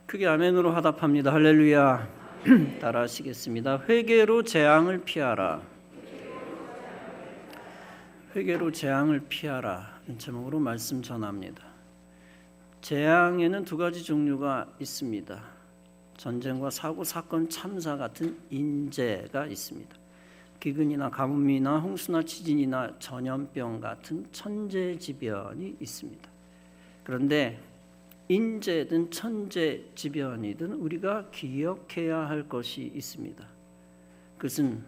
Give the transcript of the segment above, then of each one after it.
크게 아멘으로 화답합니다. 할렐루야. 따라 하시겠습니다. 회개로 재앙을 피하라. 회개로 재앙을 피하라. 이 제목으로 말씀 전합니다. 재앙에는 두 가지 종류가 있습니다. 전쟁과 사고, 사건, 참사 같은 인재가 있습니다. 기근이나 가뭄이나 홍수나 지진이나 전염병 같은 천재지변이 있습니다. 그런데 인재든 천재지변이든 우리가 기억해야 할 것이 있습니다. 그것은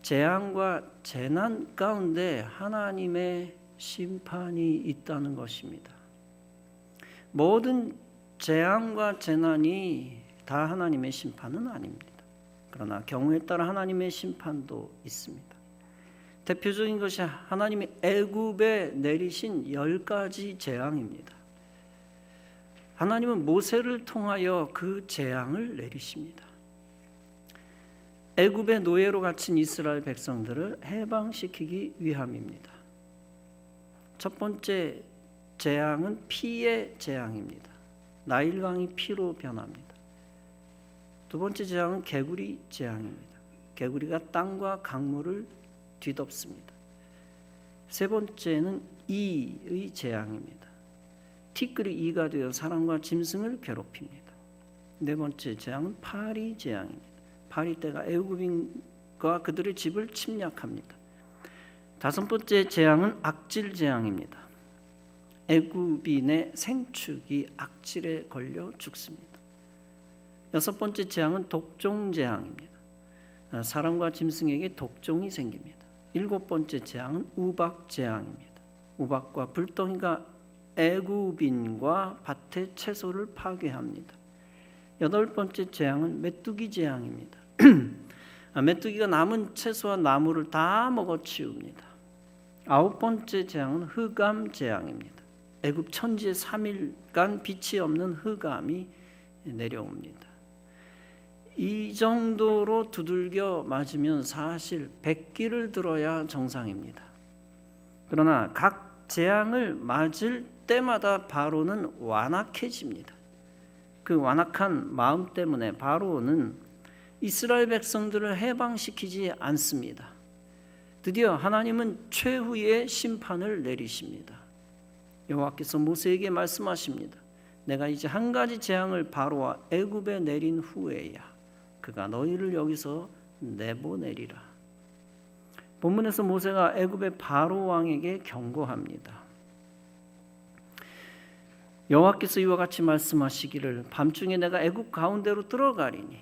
재앙과 재난 가운데 하나님의 심판이 있다는 것입니다. 모든 재앙과 재난이 다 하나님의 심판은 아닙니다. 그러나 경우에 따라 하나님의 심판도 있습니다. 대표적인 것이 하나님이 애굽에 내리신 10가지 재앙입니다. 하나님은 모세를 통하여 그 재앙을 내리십니다. 애굽의 노예로 갇힌 이스라엘 백성들을 해방시키기 위함입니다. 첫 번째 재앙은 피의 재앙입니다. 나일강이 피로 변합니다. 두 번째 재앙은 개구리 재앙입니다. 개구리가 땅과 강물을 뒤덮습니다. 세 번째는 이의 재앙입니다. 티끌이 이가 되어 사람과 짐승을 괴롭힙니다. 네 번째 재앙은 파리 재앙입니다. 파리떼가 애굽인과 그들의 집을 침략합니다. 다섯 번째 재앙은 악질 재앙입니다. 애굽인의 생축이 악질에 걸려 죽습니다. 여섯 번째 재앙은 독종 재앙입니다. 사람과 짐승에게 독종이 생깁니다. 일곱 번째 재앙은 우박 재앙입니다. 우박과 불덩이가 애굽인과 밭의 채소를 파괴합니다. 여덟 번째 재앙은 메뚜기 재앙입니다. 메뚜기가 남은 채소와 나무를 다 먹어치웁니다. 아홉 번째 재앙은 흑암 재앙입니다. 애굽 천지에 3일간 빛이 없는 흑암이 내려옵니다. 이 정도로 두들겨 맞으면 사실 100기를 들어야 정상입니다. 그러나 각 재앙을 맞을 때마다 바로는 완악해집니다. 그 완악한 마음 때문에 바로는 이스라엘 백성들을 해방시키지 않습니다. 드디어 하나님은 최후의 심판을 내리십니다. 여호와께서 모세에게 말씀하십니다. 내가 이제 한 가지 재앙을 바로와 애굽에 내린 후에야 그가 너희를 여기서 내보내리라. 본문에서 모세가 애굽의 바로 왕에게 경고합니다. 여호와께서 이와 같이 말씀하시기를 밤중에 내가 애굽 가운데로 들어가리니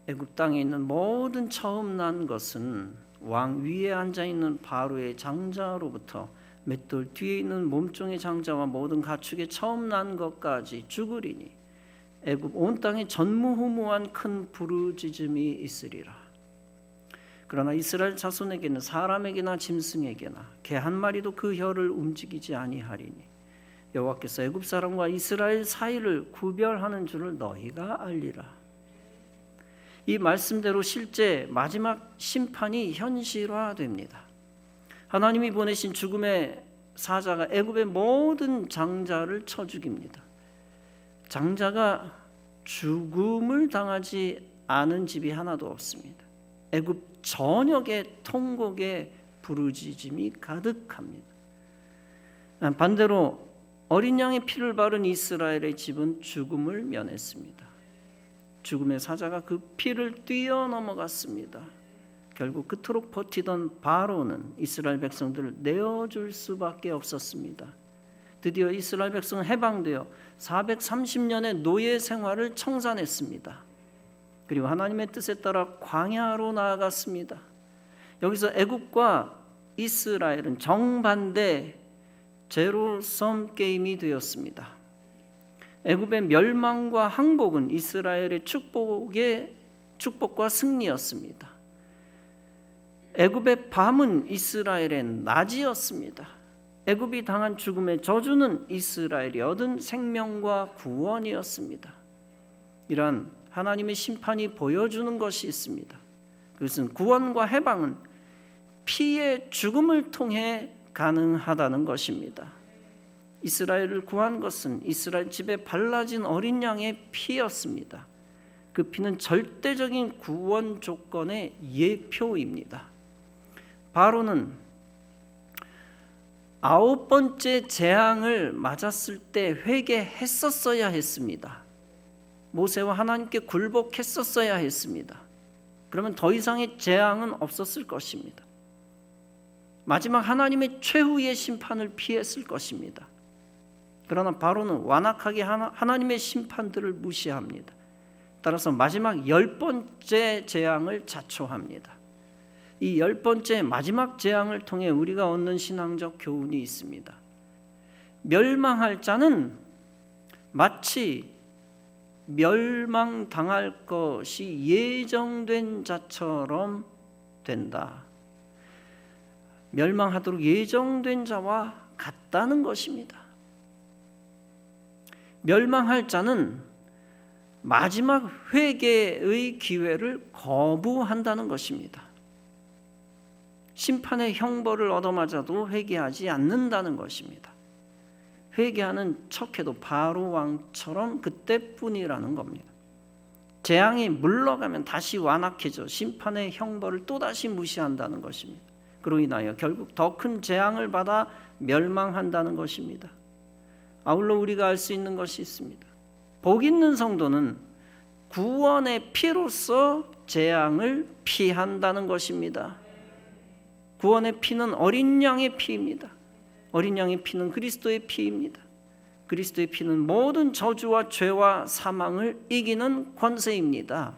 애굽 땅에 있는 모든 처음 난 것은 왕 위에 앉아있는 바로의 장자로부터 맷돌 뒤에 있는 몸종의 장자와 모든 가축의 처음 난 것까지 죽으리니 애굽 온 땅에 전무후무한 큰 부르짖음이 있으리라. 그러나 이스라엘 자손에게는 사람에게나 짐승에게나 개 한 마리도 그 혀를 움직이지 아니하리니 여호와께서 애굽 사람과 이스라엘 사이를 구별하는 줄을 너희가 알리라. 이 말씀대로 실제 마지막 심판이 현실화됩니다. 하나님이 보내신 죽음의 사자가 애굽의 모든 장자를 쳐 죽입니다. 장자가 죽음을 당하지 않은 집이 하나도 없습니다. 애굽 전역에 통곡의 부르짖음이 가득합니다. 반대로 어린 양의 피를 바른 이스라엘의 집은 죽음을 면했습니다. 죽음의 사자가 그 피를 뛰어넘어갔습니다. 결국 그토록 버티던 바로는 이스라엘 백성들을 내어줄 수밖에 없었습니다. 드디어 이스라엘 백성은 해방되어 430년의 노예 생활을 청산했습니다. 그리고 하나님의 뜻에 따라 광야로 나아갔습니다. 여기서 애굽과 이스라엘은 정반대 제로섬 게임이 되었습니다. 애굽의 멸망과 항복은 이스라엘의 축복과 승리였습니다. 애굽의 밤은 이스라엘의 낮이었습니다. 애굽이 당한 죽음의 저주는 이스라엘이 얻은 생명과 구원이었습니다. 이러한 하나님의 심판이 보여주는 것이 있습니다. 그것은 구원과 해방은 피의 죽음을 통해 가능하다는 것입니다. 이스라엘을 구한 것은 이스라엘 집에 발라진 어린 양의 피였습니다. 그 피는 절대적인 구원 조건의 예표입니다. 바로는 9번째 재앙을 맞았을 때 회개했었어야 했습니다. 모세와 하나님께 굴복했었어야 했습니다. 그러면 더 이상의 재앙은 없었을 것입니다. 마지막 하나님의 최후의 심판을 피했을 것입니다. 그러나 바로는 완악하게 하나님의 심판들을 무시합니다. 따라서 마지막 10번째 재앙을 자초합니다. 이 10번째 마지막 재앙을 통해 우리가 얻는 신앙적 교훈이 있습니다. 멸망할 자는 마치 멸망당할 것이 예정된 자처럼 된다. 멸망하도록 예정된 자와 같다는 것입니다. 멸망할 자는 마지막 회개의 기회를 거부한다는 것입니다. 심판의 형벌을 얻어맞아도 회개하지 않는다는 것입니다. 회개하는 척해도 바로 왕처럼 그때뿐이라는 겁니다. 재앙이 물러가면 다시 완악해져 심판의 형벌을 또다시 무시한다는 것입니다. 그로 인하여 결국 더 큰 재앙을 받아 멸망한다는 것입니다. 아울러 우리가 알 수 있는 것이 있습니다. 복 있는 성도는 구원의 피로서 재앙을 피한다는 것입니다. 구원의 피는 어린 양의 피입니다. 어린 양의 피는 그리스도의 피입니다. 그리스도의 피는 모든 저주와 죄와 사망을 이기는 권세입니다.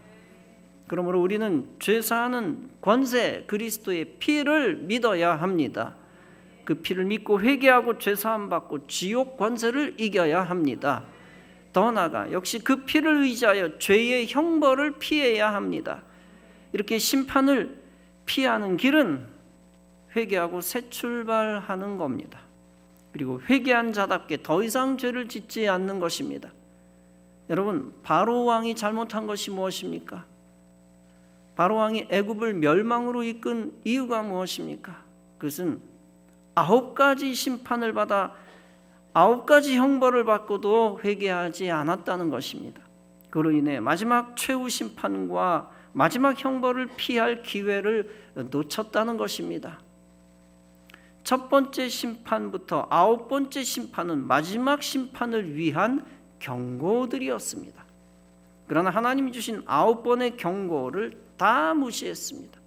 그러므로 우리는 죄사하는 권세 그리스도의 피를 믿어야 합니다. 그 피를 믿고 회개하고 죄사함 받고 지옥 권세를 이겨야 합니다. 더 나아가 역시 그 피를 의지하여 죄의 형벌을 피해야 합니다. 이렇게 심판을 피하는 길은 회개하고 새 출발하는 겁니다. 그리고 회개한 자답게 더 이상 죄를 짓지 않는 것입니다. 여러분, 바로 왕이 잘못한 것이 무엇입니까? 바로 왕이 애굽을 멸망으로 이끈 이유가 무엇입니까? 그것은 9가지 심판을 받아 9가지 형벌을 받고도 회개하지 않았다는 것입니다. 그로 인해 마지막 최후 심판과 마지막 형벌을 피할 기회를 놓쳤다는 것입니다. 첫 번째 심판부터 9번째 심판은 마지막 심판을 위한 경고들이었습니다. 그러나 하나님이 주신 9번의 경고를 다 무시했습니다.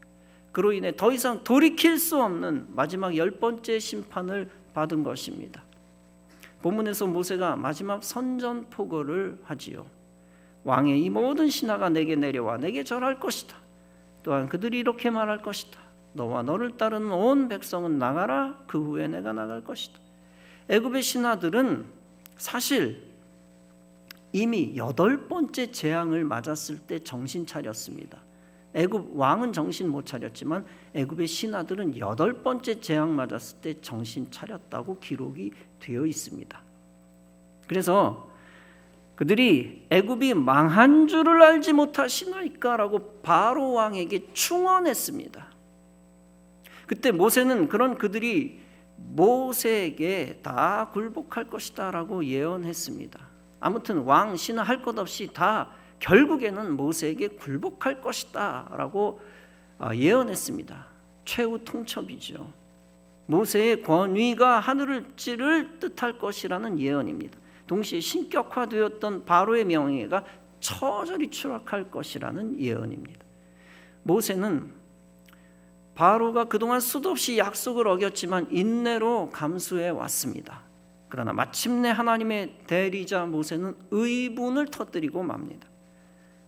그로 인해 더 이상 돌이킬 수 없는 마지막 10번째 심판을 받은 것입니다. 본문에서 모세가 마지막 선전포고를 하지요. 왕의 이 모든 신하가 내게 내려와 내게 절할 것이다. 또한 그들이 이렇게 말할 것이다. 너와 너를 따르는 온 백성은 나가라. 그 후에 내가 나갈 것이다. 애굽의 신하들은 사실 이미 8번째 재앙을 맞았을 때 정신 차렸습니다. 애굽 왕은 정신 못 차렸지만 애굽의 신하들은 8번째 재앙 맞았을 때 정신 차렸다고 기록이 되어 있습니다. 그래서 그들이 애굽이 망한 줄을 알지 못하시나이까라고 바로 왕에게 충언했습니다. 그때 모세는 그런 그들이 모세에게 다 굴복할 것이다 라고 예언했습니다. 아무튼 왕 신하 할 것 없이 다 결국에는 모세에게 굴복할 것이다 라고 예언했습니다. 최후 통첩이죠. 모세의 권위가 하늘을 찌를 뜻할 것이라는 예언입니다. 동시에 신격화되었던 바로의 명예가 처절히 추락할 것이라는 예언입니다. 모세는 바로가 그동안 수도 없이 약속을 어겼지만 인내로 감수해 왔습니다. 그러나 마침내 하나님의 대리자 모세는 의분을 터뜨리고 맙니다.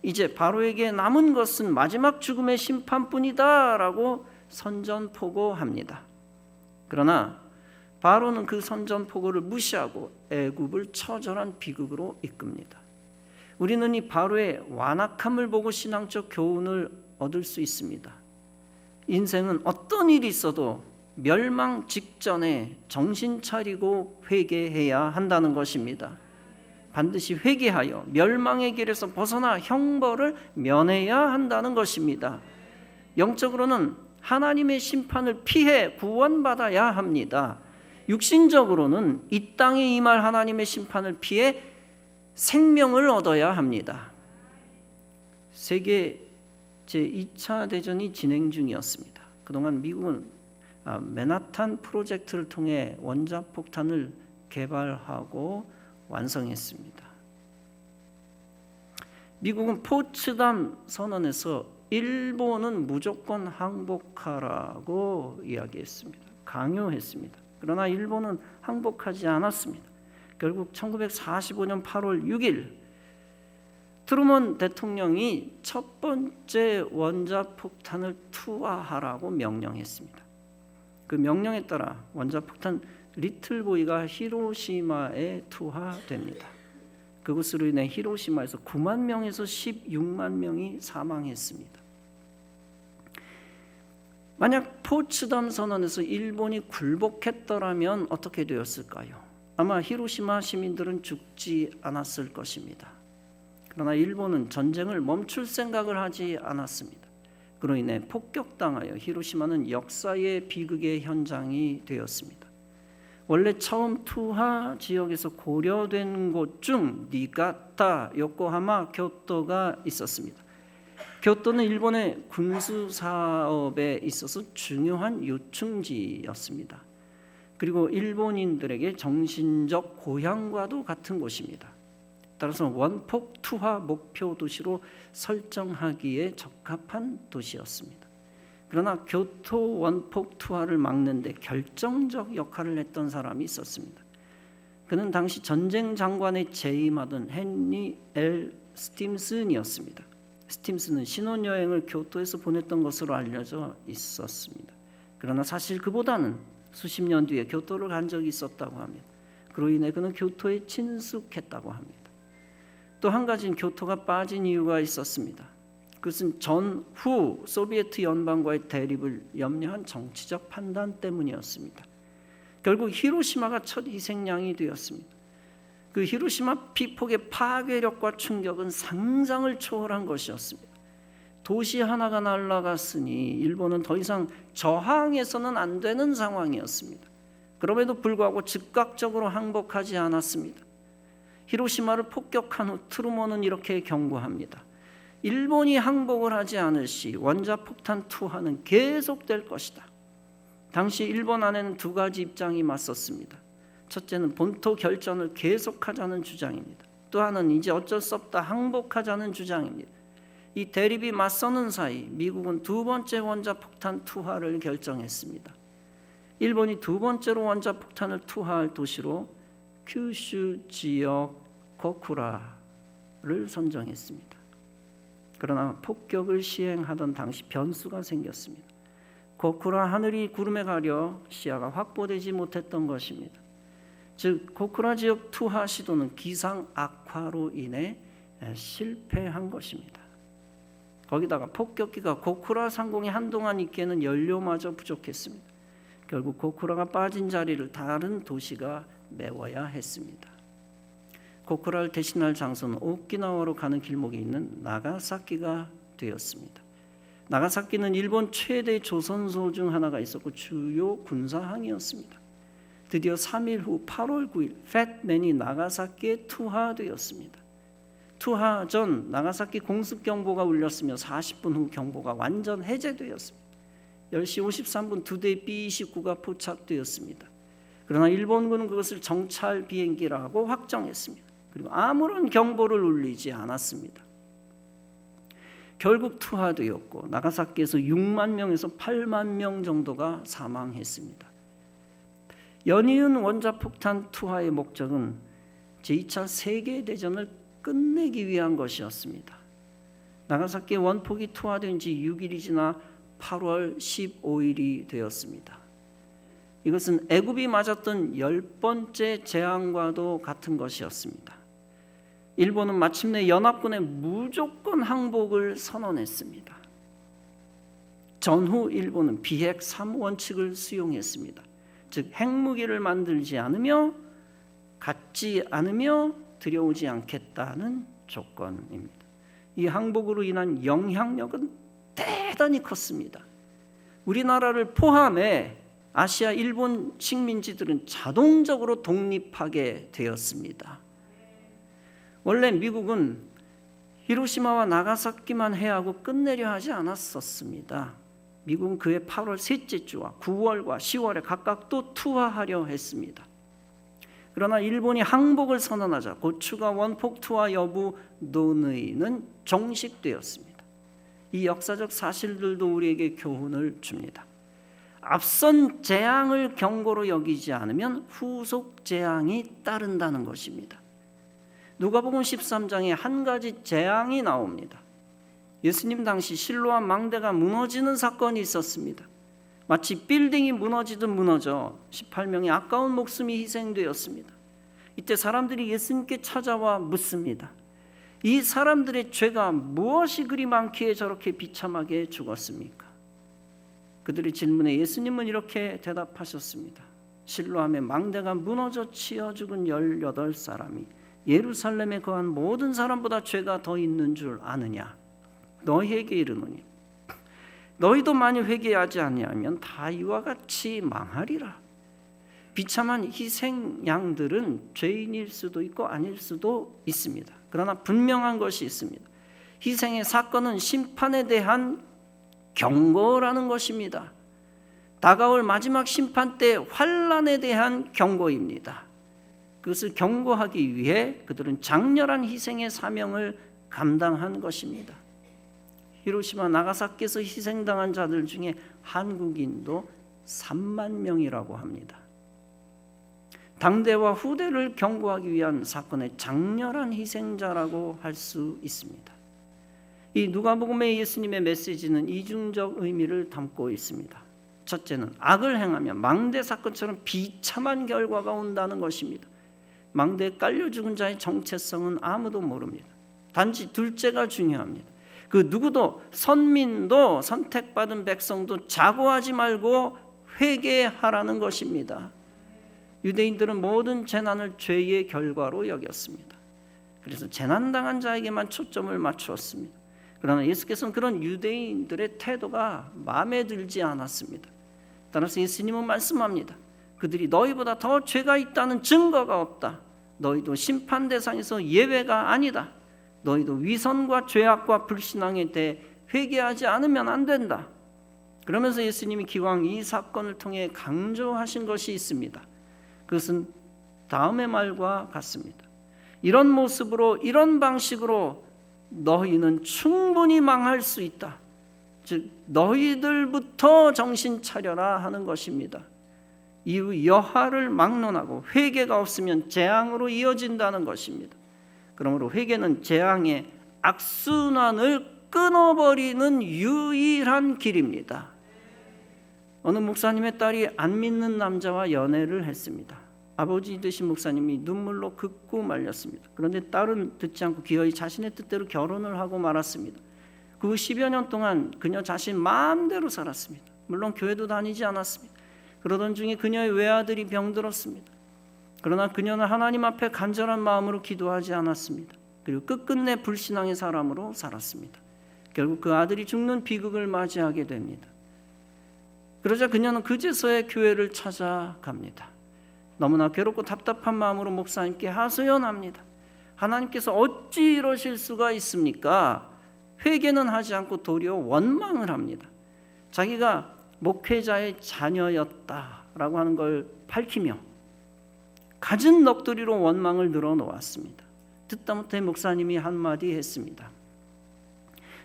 이제 바로에게 남은 것은 마지막 죽음의 심판뿐이다 라고 선전포고합니다. 그러나 바로는 그 선전포고를 무시하고 애굽을 처절한 비극으로 이끕니다. 우리는 이 바로의 완악함을 보고 신앙적 교훈을 얻을 수 있습니다. 인생은 어떤 일이 있어도 멸망 직전에 정신 차리고 회개해야 한다는 것입니다. 반드시 회개하여 멸망의 길에서 벗어나 형벌을 면해야 한다는 것입니다. 영적으로는 하나님의 심판을 피해 구원받아야 합니다. 육신적으로는 이 땅에 임할 하나님의 심판을 피해 생명을 얻어야 합니다. 세계 제2차 대전이 진행 중이었습니다. 그동안 미국은 맨하탄 프로젝트를 통해 원자폭탄을 개발하고 완성했습니다. 미국은 포츠담 선언에서 일본은 무조건 항복하라고 이야기했습니다. 강요했습니다. 그러나 일본은 항복하지 않았습니다. 결국 1945년 8월 6일 트루먼 대통령이 첫 번째 원자폭탄을 투하하라고 명령했습니다. 그 명령에 따라 원자폭탄 리틀보이가 히로시마에 투하됩니다. 그것으로 인해 히로시마에서 9만 명에서 16만 명이 사망했습니다. 만약 포츠담 선언에서 일본이 굴복했더라면 어떻게 되었을까요? 아마 히로시마 시민들은 죽지 않았을 것입니다. 그러나 일본은 전쟁을 멈출 생각을 하지 않았습니다. 그로 인해 폭격당하여 히로시마는 역사의 비극의 현장이 되었습니다. 원래 처음 투하 지역에서 고려된 곳 중 니가타, 요코하마, 교토가 있었습니다. 교토는 일본의 군수 사업에 있어서 중요한 요충지였습니다. 그리고 일본인들에게 정신적 고향과도 같은 곳입니다. 따라서 원폭 투하 목표 도시로 설정하기에 적합한 도시였습니다. 그러나 교토 원폭 투하를 막는 데 결정적 역할을 했던 사람이 있었습니다. 그는 당시 전쟁 장관에 재임하던 헨리 L. 스팀슨이었습니다. 스팀슨은 신혼여행을 교토에서 보냈던 것으로 알려져 있었습니다. 그러나 사실 그보다는 수십 년 뒤에 교토를 간 적이 있었다고 합니다. 그로 인해 그는 교토에 친숙했다고 합니다. 또 한 가지는 교토가 빠진 이유가 있었습니다. 그것은 전후 소비에트 연방과의 대립을 염려한 정치적 판단 때문이었습니다. 결국 히로시마가 첫 희생양이 되었습니다. 그 히로시마 피폭의 파괴력과 충격은 상상을 초월한 것이었습니다. 도시 하나가 날아갔으니 일본은 더 이상 저항해서는 안 되는 상황이었습니다. 그럼에도 불구하고 즉각적으로 항복하지 않았습니다. 히로시마를 폭격한 후 트루먼은 이렇게 경고합니다. 일본이 항복을 하지 않을 시 원자폭탄 투하는 계속될 것이다. 당시 일본 안에는 두 가지 입장이 맞섰습니다. 첫째는 본토 결전을 계속하자는 주장입니다. 또 하나는 이제 어쩔 수 없다 항복하자는 주장입니다. 이 대립이 맞서는 사이 미국은 두 번째 원자폭탄 투하를 결정했습니다. 일본이 두 번째로 원자폭탄을 투하할 도시로 큐슈 지역 고쿠라를 선정했습니다. 그러나 폭격을 시행하던 당시 변수가 생겼습니다. 고쿠라 하늘이 구름에 가려 시야가 확보되지 못했던 것입니다. 즉 고쿠라 지역 투하 시도는 기상 악화로 인해 실패한 것입니다. 거기다가 폭격기가 고쿠라 상공에 한동안 있기에는 연료마저 부족했습니다. 결국 고쿠라가 빠진 자리를 다른 도시가 메워야 했습니다. 고쿠라를 대신할 장소는 오키나와로 가는 길목에 있는 나가사키가 되었습니다. 나가사키는 일본 최대 조선소 중 하나가 있었고 주요 군사항이었습니다. 드디어 3일 후 8월 9일 팻맨이 나가사키에 투하되었습니다. 투하 전 나가사키 공습경보가 울렸으며 40분 후 경보가 완전 해제되었습니다. 10시 53분 두 대의 B-29가 포착되었습니다. 그러나 일본군은 그것을 정찰 비행기라고 확정했습니다. 그리고 아무런 경보를 울리지 않았습니다. 결국 투하되었고 나가사키에서 6만 명에서 8만 명 정도가 사망했습니다. 연이은 원자폭탄 투하의 목적은 제2차 세계대전을 끝내기 위한 것이었습니다. 나가사키 원폭이 투하된 지 6일이 지나 8월 15일이 되었습니다. 이것은 애굽이 맞았던 10번째 재앙과도 같은 것이었습니다. 일본은 마침내 연합군의 무조건 항복을 선언했습니다. 전후 일본은 비핵 3원칙을 수용했습니다. 즉 핵무기를 만들지 않으며 갖지 않으며 들여오지 않겠다는 조건입니다. 이 항복으로 인한 영향력은 대단히 컸습니다. 우리나라를 포함해 아시아 일본 식민지들은 자동적으로 독립하게 되었습니다. 원래 미국은 히로시마와 나가사키만 해하고 끝내려 하지 않았었습니다. 미국은 그해 8월 셋째 주와 9월과 10월에 각각 또 투하하려 했습니다. 그러나 일본이 항복을 선언하자 곧 추가 원폭 투하 여부 논의는 종식되었습니다. 이 역사적 사실들도 우리에게 교훈을 줍니다. 앞선 재앙을 경고로 여기지 않으면 후속 재앙이 따른다는 것입니다. 누가복음 13장에 한 가지 재앙이 나옵니다. 예수님 당시 실로암 망대가 무너지는 사건이 있었습니다. 마치 빌딩이 무너지듯 무너져 18명의 아까운 목숨이 희생되었습니다. 이때 사람들이 예수님께 찾아와 묻습니다. 이 사람들의 죄가 무엇이 그리 많기에 저렇게 비참하게 죽었습니까? 그들의 질문에 예수님은 이렇게 대답하셨습니다. 실로암의 망대가 무너져 치여 죽은 18사람이 예루살렘에 거한 모든 사람보다 죄가 더 있는 줄 아느냐? 너희에게 이르노니 너희도 만일 회개하지 아니하면 다 이와 같이 망하리라. 비참한 희생양들은 죄인일 수도 있고 아닐 수도 있습니다. 그러나 분명한 것이 있습니다. 희생의 사건은 심판에 대한 경고라는 것입니다. 다가올 마지막 심판 때 환난에 대한 경고입니다. 그것을 경고하기 위해 그들은 장렬한 희생의 사명을 감당한 것입니다. 히로시마 나가사키에서 희생당한 자들 중에 한국인도 3만 명이라고 합니다. 당대와 후대를 경고하기 위한 사건의 장렬한 희생자라고 할 수 있습니다. 이 누가복음의 예수님의 메시지는 이중적 의미를 담고 있습니다. 첫째는 악을 행하면 망대 사건처럼 비참한 결과가 온다는 것입니다. 망대에 깔려 죽은 자의 정체성은 아무도 모릅니다. 단지 둘째가 중요합니다. 그 누구도 선민도 선택받은 백성도 자고하지 말고 회개하라는 것입니다. 유대인들은 모든 재난을 죄의 결과로 여겼습니다. 그래서 재난당한 자에게만 초점을 맞추었습니다. 그러나 예수께서는 그런 유대인들의 태도가 마음에 들지 않았습니다. 따라서 예수님은 말씀합니다. 그들이 너희보다 더 죄가 있다는 증거가 없다. 너희도 심판 대상에서 예외가 아니다. 너희도 위선과 죄악과 불신앙에 대해 회개하지 않으면 안 된다. 그러면서 예수님이 기왕 이 사건을 통해 강조하신 것이 있습니다. 그것은 다음의 말과 같습니다. 이런 모습으로 이런 방식으로 너희는 충분히 망할 수 있다. 즉 너희들부터 정신 차려라 하는 것입니다. 이후 여하를 막론하고 회개가 없으면 재앙으로 이어진다는 것입니다. 그러므로 회개는 재앙의 악순환을 끊어버리는 유일한 길입니다. 어느 목사님의 딸이 안 믿는 남자와 연애를 했습니다. 아버지 되신 목사님이 눈물로 긋고 말렸습니다. 그런데 딸은 듣지 않고 기어이 자신의 뜻대로 결혼을 하고 말았습니다. 그 10여 년 동안 그녀 자신 마음대로 살았습니다. 물론 교회도 다니지 않았습니다. 그러던 중에 그녀의 외아들이 병들었습니다. 그러나 그녀는 하나님 앞에 간절한 마음으로 기도하지 않았습니다. 그리고 끝끝내 불신앙의 사람으로 살았습니다. 결국 그 아들이 죽는 비극을 맞이하게 됩니다. 그러자 그녀는 그제서야 교회를 찾아갑니다. 너무나 괴롭고 답답한 마음으로 목사님께 하소연합니다. 하나님께서 어찌 이러실 수가 있습니까? 회개는 하지 않고 도리어 원망을 합니다. 자기가 목회자의 자녀였다라고 하는 걸 밝히며 갖은 넋두리로 원망을 늘어놓았습니다. 듣다 못해 목사님이 한마디 했습니다.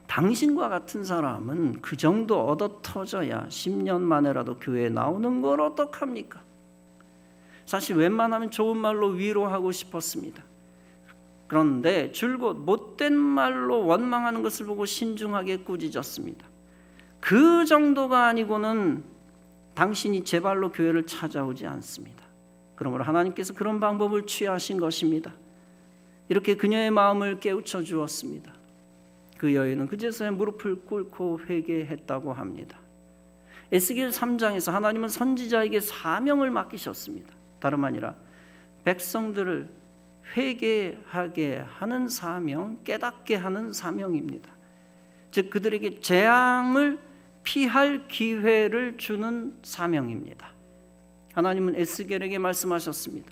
당신과 같은 사람은 그 정도 얻어터져야 10년 만에라도 교회에 나오는 걸 어떡합니까? 사실 웬만하면 좋은 말로 위로하고 싶었습니다. 그런데 줄곧 못된 말로 원망하는 것을 보고 신중하게 꾸짖었습니다. 그 정도가 아니고는 당신이 제 발로 교회를 찾아오지 않습니다. 그러므로 하나님께서 그런 방법을 취하신 것입니다. 이렇게 그녀의 마음을 깨우쳐 주었습니다. 그 여인은 그제서야 무릎을 꿇고 회개했다고 합니다. 에스겔 3장에서 하나님은 선지자에게 사명을 맡기셨습니다. 다름 아니라 백성들을 회개하게 하는 사명, 깨닫게 하는 사명입니다. 즉 그들에게 재앙을 피할 기회를 주는 사명입니다. 하나님은 에스겔에게 말씀하셨습니다.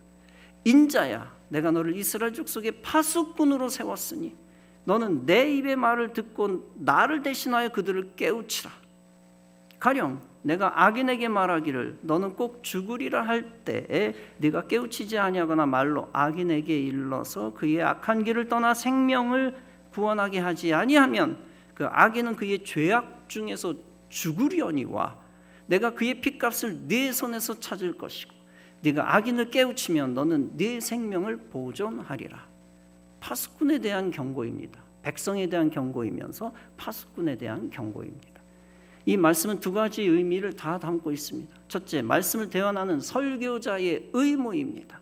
인자야, 내가 너를 이스라엘 족속의 파수꾼으로 세웠으니 너는 내 입의 말을 듣고 나를 대신하여 그들을 깨우치라. 가령 내가 악인에게 말하기를 너는 꼭 죽으리라 할 때에 네가 깨우치지 아니하거나 말로 악인에게 일러서 그의 악한 길을 떠나 생명을 구원하게 하지 아니하면 그 악인은 그의 죄악 중에서 죽으려니와 내가 그의 핏값을 네 손에서 찾을 것이고 네가 악인을 깨우치면 너는 네 생명을 보존하리라. 파수꾼에 대한 경고입니다. 백성에 대한 경고이면서 파수꾼에 대한 경고입니다. 이 말씀은 두 가지 의미를 다 담고 있습니다. 첫째, 말씀을 대언하는 설교자의 의무입니다.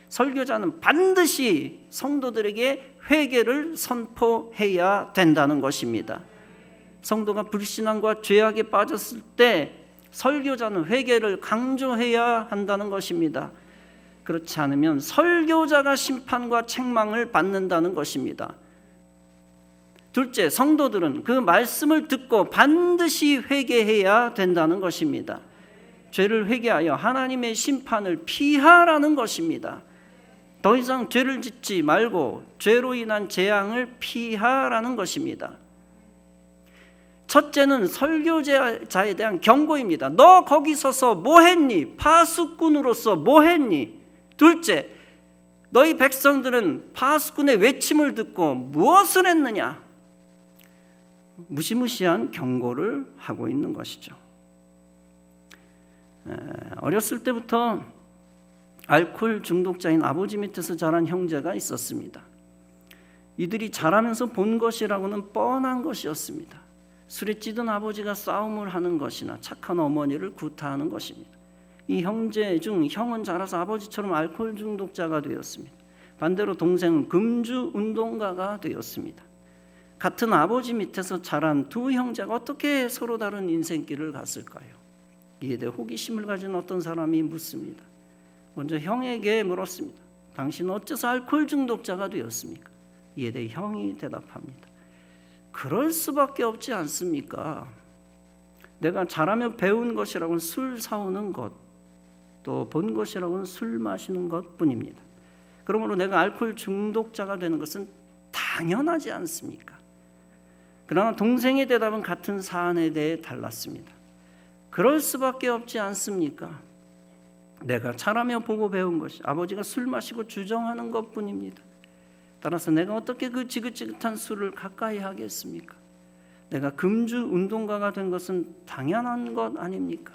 설교자는 반드시 성도들에게 회개를 선포해야 된다는 것입니다. 성도가 불신앙과 죄악에 빠졌을 때 설교자는 회개를 강조해야 한다는 것입니다. 그렇지 않으면 설교자가 심판과 책망을 받는다는 것입니다. 둘째, 성도들은 그 말씀을 듣고 반드시 회개해야 된다는 것입니다. 죄를 회개하여 하나님의 심판을 피하라는 것입니다. 더 이상 죄를 짓지 말고 죄로 인한 재앙을 피하라는 것입니다. 첫째는 설교자에 대한 경고입니다. 너 거기 서서 뭐 했니? 파수꾼으로서 뭐 했니? 둘째, 너희 백성들은 파수꾼의 외침을 듣고 무엇을 했느냐? 무시무시한 경고를 하고 있는 것이죠. 어렸을 때부터 알코올 중독자인 아버지 밑에서 자란 형제가 있었습니다. 이들이 자라면서 본 것이라고는 뻔한 것이었습니다. 술에 찌든 아버지가 싸움을 하는 것이나 착한 어머니를 구타하는 것입니다. 이 형제 중 형은 자라서 아버지처럼 알코올 중독자가 되었습니다. 반대로 동생은 금주 운동가가 되었습니다. 같은 아버지 밑에서 자란 두 형제가 어떻게 서로 다른 인생길을 갔을까요? 이에 대해 호기심을 가진 어떤 사람이 묻습니다. 먼저 형에게 물었습니다. 당신은 어째서 알코올 중독자가 되었습니까? 이에 대해 형이 대답합니다. 그럴 수밖에 없지 않습니까? 내가 자라며 배운 것이라고는 술 사오는 것, 또 본 것이라고는 술 마시는 것뿐입니다. 그러므로 내가 알코올 중독자가 되는 것은 당연하지 않습니까? 그러나 동생의 대답은 같은 사안에 대해 달랐습니다. 그럴 수밖에 없지 않습니까? 내가 자라며 보고 배운 것이 아버지가 술 마시고 주정하는 것뿐입니다. 따라서 내가 어떻게 그 지긋지긋한 술을 가까이 하겠습니까? 내가 금주 운동가가 된 것은 당연한 것 아닙니까?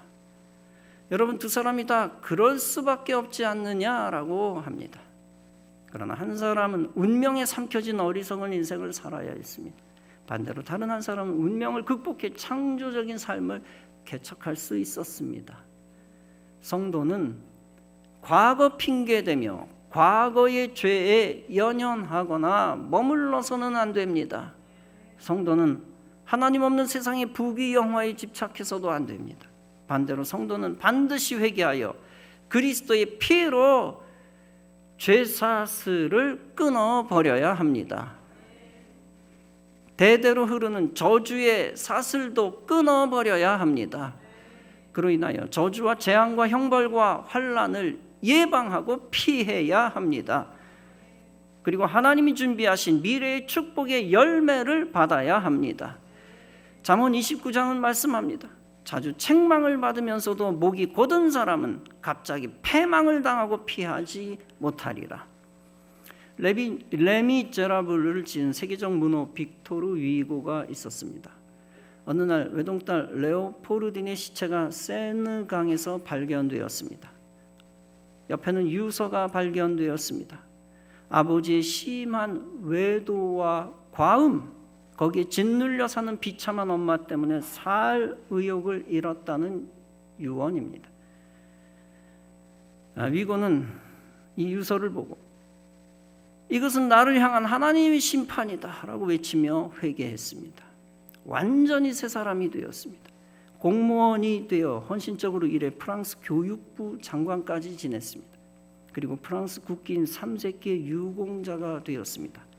여러분, 두 사람이 다 그럴 수밖에 없지 않느냐라고 합니다. 그러나 한 사람은 운명에 삼켜진 어리석은 인생을 살아야 했습니다. 반대로 다른 한 사람은 운명을 극복해 창조적인 삶을 개척할 수 있었습니다. 성도는 과거 핑계대며 과거의 죄에 연연하거나 머물러서는 안 됩니다. 성도는 하나님 없는 세상의 부귀영화에 집착해서도 안 됩니다. 반대로 성도는 반드시 회개하여 그리스도의 피로 죄사슬을 끊어버려야 합니다. 대대로 흐르는 저주의 사슬도 끊어버려야 합니다. 그로 인하여 저주와 재앙과 형벌과 환난을 예방하고 피해야 합니다. 그리고 하나님이 준비하신 미래의 축복의 열매를 받아야 합니다. 잠언 29장은 말씀합니다. 자주 책망을 받으면서도 목이 곧은 사람은 갑자기 패망을 당하고 피하지 못하리라. 레미제라블을 지은 세계적 문호 빅토르 위고가 있었습니다. 어느 날 외동딸 레오포르딘의 시체가 세느강에서 발견되었습니다. 옆에는 유서가 발견되었습니다. 아버지의 심한 외도와 과음, 거기에 짓눌려 사는 비참한 엄마 때문에 살 의욕을 잃었다는 유언입니다. 위고는 이 유서를 보고 이것은 나를 향한 하나님의 심판이다 라고 외치며 회개했습니다. 완전히 새 사람이 되었습니다. 공무원이 되어 헌신적으로 일해 프랑스 교육부 장관까지 지냈습니다. 그리고 프랑스 국기인 3세기의 유공자가 되었습니다.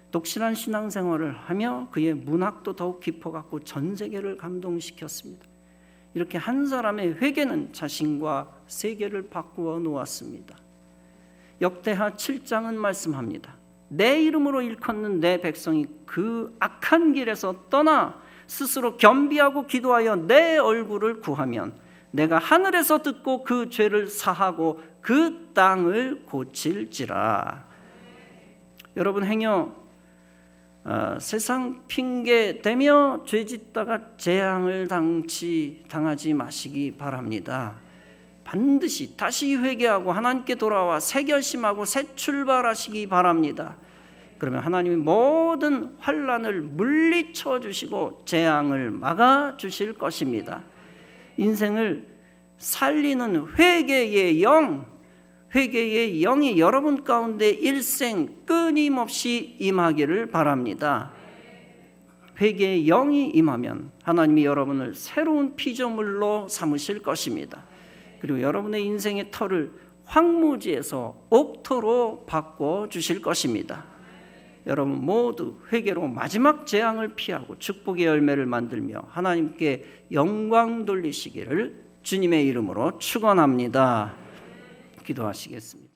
독실한 신앙생활을 하며 그의 문학도 더욱 깊어갔고 전 세계를 감동시켰습니다. 이렇게 한 사람의 회개는 자신과 세계를 바꾸어 놓았습니다. 역대하 7장은 말씀합니다. 내 이름으로 일컫는 내 백성이 그 악한 길에서 떠나 스스로 겸비하고 기도하여 내 얼굴을 구하면 내가 하늘에서 듣고 그 죄를 사하고 그 땅을 고칠지라. 여러분, 행여 세상 핑계 대며 죄짓다가 재앙을 당하지 마시기 바랍니다. 반드시 다시 회개하고 하나님께 돌아와 새 결심하고 새 출발하시기 바랍니다. 그러면 하나님이 모든 환난을 물리쳐 주시고 재앙을 막아 주실 것입니다. 인생을 살리는 회개의 영이 여러분 가운데 일생 끊임없이 임하기를 바랍니다. 회개의 영이 임하면 하나님이 여러분을 새로운 피조물로 삼으실 것입니다. 그리고 여러분의 인생의 터를 황무지에서 옥토로 바꿔 주실 것입니다. 여러분 모두 회개로 마지막 재앙을 피하고 축복의 열매를 만들며 하나님께 영광 돌리시기를 주님의 이름으로 축원합니다. 기도하시겠습니다.